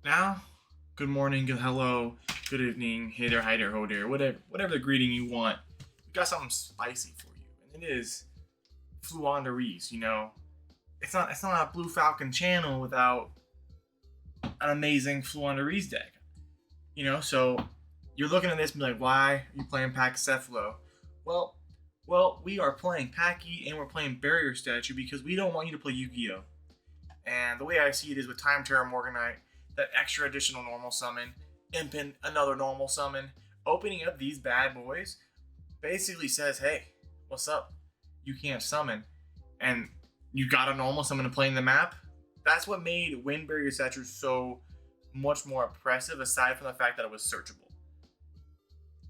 Now, good morning, good hello, good evening, hey there, hi there, ho there, whatever the greeting you want. We got something spicy for you, and it is Floowandereeze. It's not a Blue Falcon channel without an amazing Floowandereeze deck. So you're looking at this and be like, why are you playing Pachycephalo? Well, we are playing Packy and we're playing Barrier Statue because we don't want you to play Yu-Gi-Oh! And the way I see it is with Time Terror Morganite, that extra additional normal summon, Impin, another normal summon, opening up these bad boys basically says, hey, what's up? You can't summon. And you got a normal summon to play in the map. That's what made Wind Barrier Statue so much more oppressive, aside from the fact that it was searchable.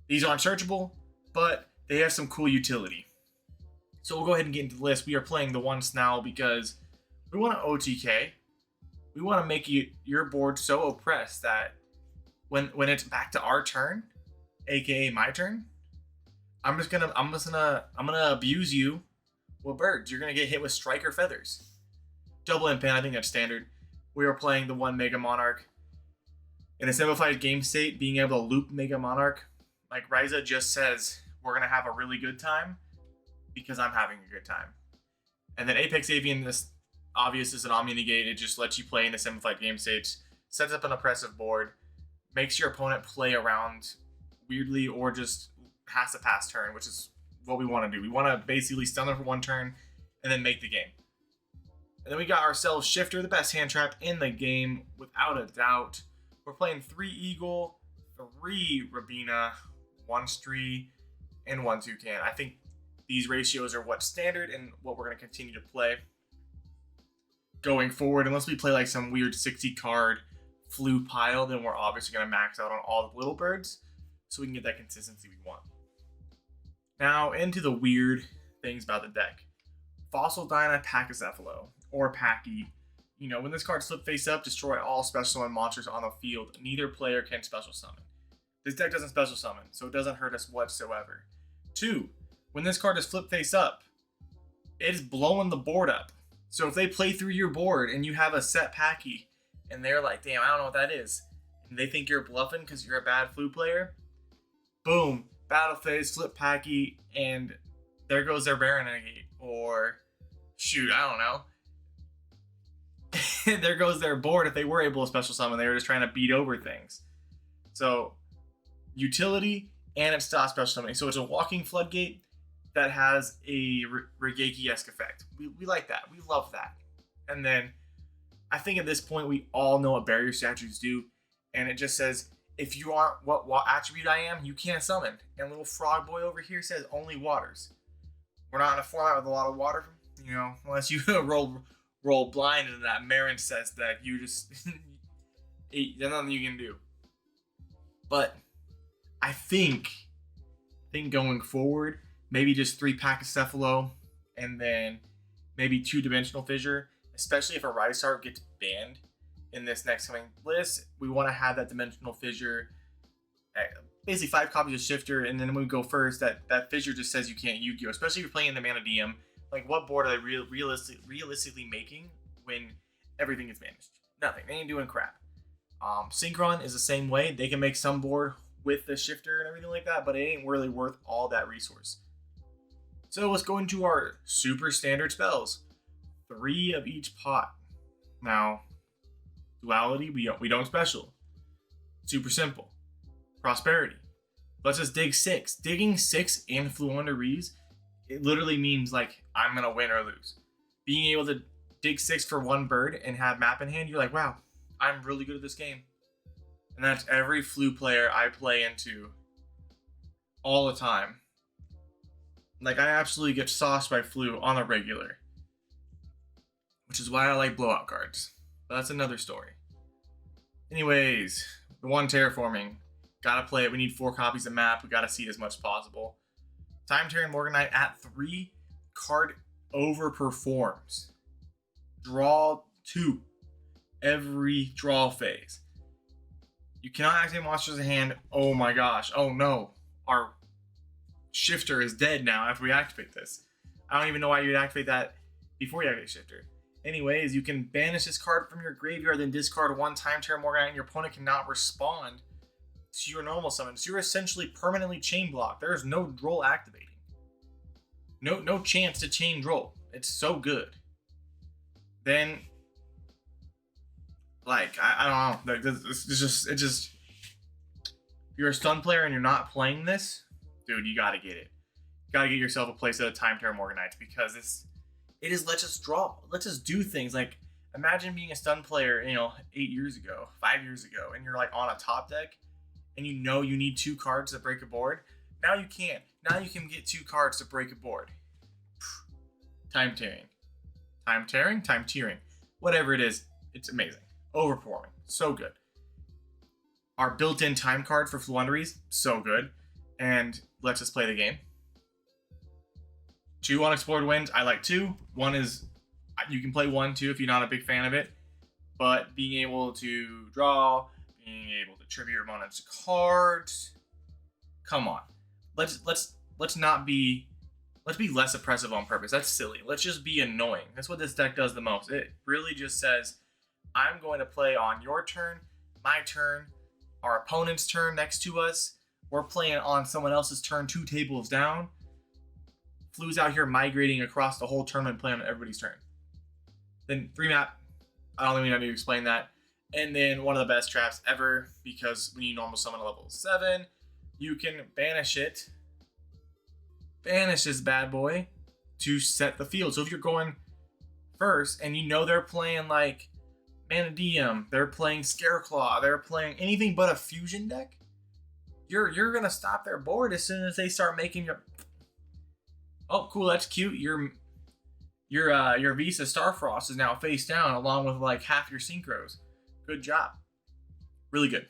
These aren't searchable, but they have some cool utility. So we'll go ahead and get into the list. We are playing the one Snarl because we want to OTK. We want to make your board so oppressed that when it's back to our turn, aka my turn, I'm gonna abuse you with birds. You're gonna get hit with Strike or Feathers. Double Impin, I think that's standard. We are playing the one Mega Monarch. In a simplified game state, being able to loop Mega Monarch, like Ryza just says, we're gonna have a really good time because I'm having a good time. And then Apex Avian, this obvious is an Omni Negate. It just lets you play in a simplified game state, sets up an oppressive board, makes your opponent play around weirdly or just has to pass turn, which is what we want to do. We want to basically stun them for one turn and then make the game. And then we got ourselves Shifter, the best hand trap in the game, without a doubt. We're playing 3 Eagle, 3 Rabina, 1 Stree, and 1 Toucan. I think these ratios are what's standard and what we're going to continue to play going forward. Unless we play like some weird 60 card Floo pile, then we're obviously going to max out on all the little birds so we can get that consistency we want. Now into the weird things about the deck. Fossil Dyna Pachycephalo, or Packy. When this card's flipped face up, destroy all special summon monsters on the field. Neither player can special summon. This deck doesn't special summon, so it doesn't hurt us whatsoever. 2, when this card is flipped face up, it is blowing the board up. So if they play through your board and you have a set Packy, and they're like, damn, I don't know what that is, and they think you're bluffing because you're a bad Floo player, boom, battle phase, flip Packy, and there goes their Baron Negate. Or, shoot, I don't know. There goes their board if they were able to special summon. They were just trying to beat over things. So, utility, and it's stop special summoning. So it's a walking floodgate that has a Regeki-esque effect. We like that. We love that. And then, I think at this point, we all know what barrier statues do. And it just says, if you aren't what attribute I am, you can't summon. And little frog boy over here says only waters. We're not in a format with a lot of water, unless you roll blind into that. Marin says that you just there's nothing you can do. But I think going forward, maybe just 3 Pachycephalo and then maybe 2 Dimensional Fissure, especially if a Rysart gets banned in this next coming list. We want to have that Dimensional Fissure, basically 5 copies of Shifter, and then when we go first, that Fissure just says you can't Yu-Gi-Oh! Especially if you're playing in the Mana DM. Like, what board are they realistically making when everything is managed? Nothing. They ain't doing crap. Synchron is the same way. They can make some board with the Shifter and everything like that, but it ain't really worth all that resource. So let's go into our super standard spells. 3 of each pot. Now, duality, we don't special. Super simple. Prosperity. Let's just dig 6. Digging 6 in Floowandereeze, it literally means like I'm gonna win or lose. Being able to dig 6 for 1 bird and have map in hand, you're like, wow, I'm really good at this game. And that's every Floo player I play into all the time. Like, I absolutely get sauced by Floo on a regular, which is why I like blowout cards. But that's another story. Anyways, the one terraforming. Gotta play it. We need 4 copies of map. We gotta see it as much as possible. Time Terror Morganite at 3. Card overperforms. Draw 2. Every draw phase. You cannot activate monsters in hand. Oh my gosh. Oh no. Our Shifter is dead now after we activate this. I don't even know why you'd activate that before you activate Shifter. anyways, you can banish this card from your graveyard, then discard 1 Time Terror Morganite, and your opponent cannot respond to your normal summons. You're essentially permanently chain blocked. There is no Droll activating. No chance to chain Droll. It's so good. Then, like, I don't know. It's just if you're a stun player and you're not playing this, dude, you gotta get it. You gotta get yourself a playset of Time Terror Morganites, because it is lets us draw. Let's us do things. Like, imagine being a stun player, 8 years ago, 5 years ago, and you're like on a top deck, and you know you need 2 cards to break a board. Now you can't. Now you can get 2 cards to break a board. Time tearing. Whatever it is, it's amazing. Overperforming. So good. Our built-in time card for Floowandereeze, so good. And lets us play the game. 2 unexplored winds, I like 2. 1 is, you can play 1 too if you're not a big fan of it. But being able to draw, being able to tribute your opponent's cards. Come on. Let's be less oppressive on purpose. That's silly. Let's just be annoying. That's what this deck does the most. It really just says, I'm going to play on your turn, my turn, our opponent's turn next to us. We're playing on someone else's turn 2 tables down. Floo's out here migrating across the whole tournament, playing on everybody's turn. Then 3-map. I don't think we need to explain that. And then one of the best traps ever, because when you normal summon a level 7, you can banish it. Banish this bad boy to set the field. So if you're going first and you know they're playing like Manadium, they're playing Scareclaw, they're playing anything but a fusion deck, you're gonna stop their board as soon as they start making your. Oh, cool, that's cute. Your Visa Starfrost is now face down along with like half your synchros. Good job. Really good.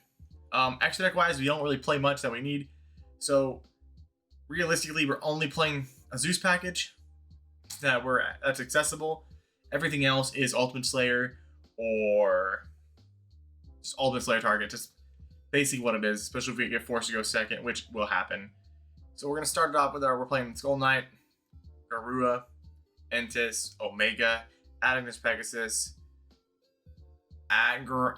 Extra deck wise, we don't really play much that we need. So realistically, we're only playing a Zeus package that's accessible. Everything else is Ultimate Slayer or just Ultimate Slayer target. Just basically what it is, especially if we get forced to go second, which will happen. So we're gonna start it off with we're playing Skull Knight, Garua, Entis, Omega, Agnes Pegasus, Aggregator,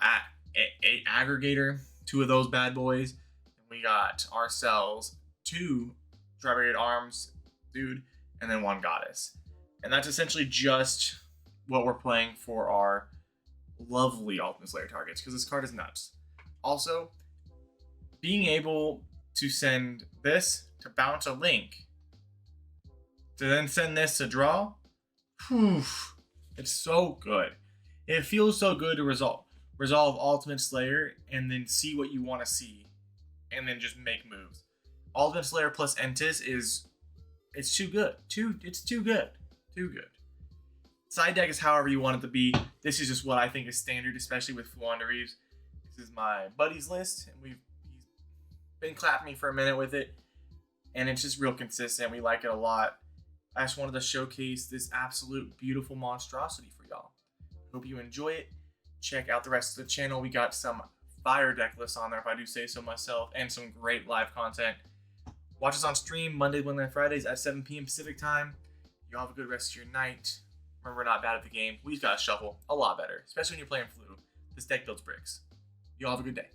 2 of those bad boys. And we got ourselves 2 Tri-Brigade Arms, dude, and then 1 Goddess. And that's essentially just what we're playing for our lovely Ultimate Slayer targets, because this card is nuts. Also, being able to send this to bounce a link, to then send this to draw, it's so good. It feels so good to resolve Ultimate Slayer and then see what you want to see, and then just make moves. Ultimate Slayer plus Entis it's too good. It's too good. Side deck is however you want it to be. This is just what I think is standard, especially with Floowandereeze. This is my buddy's list, and he's been clapping me for a minute with it, and it's just real consistent. We like it a lot. I just wanted to showcase this absolute beautiful monstrosity for y'all. Hope you enjoy it. Check out the rest of the channel. We got some fire deck lists on there, if I do say so myself, and some great live content. Watch us on stream Monday, Wednesday, and Fridays at 7 p.m. Pacific time. Y'all have a good rest of your night. Remember, we're not bad at the game. We just got to shuffle a lot better, especially when you're playing Floo. This deck builds bricks. Y'all have a good day.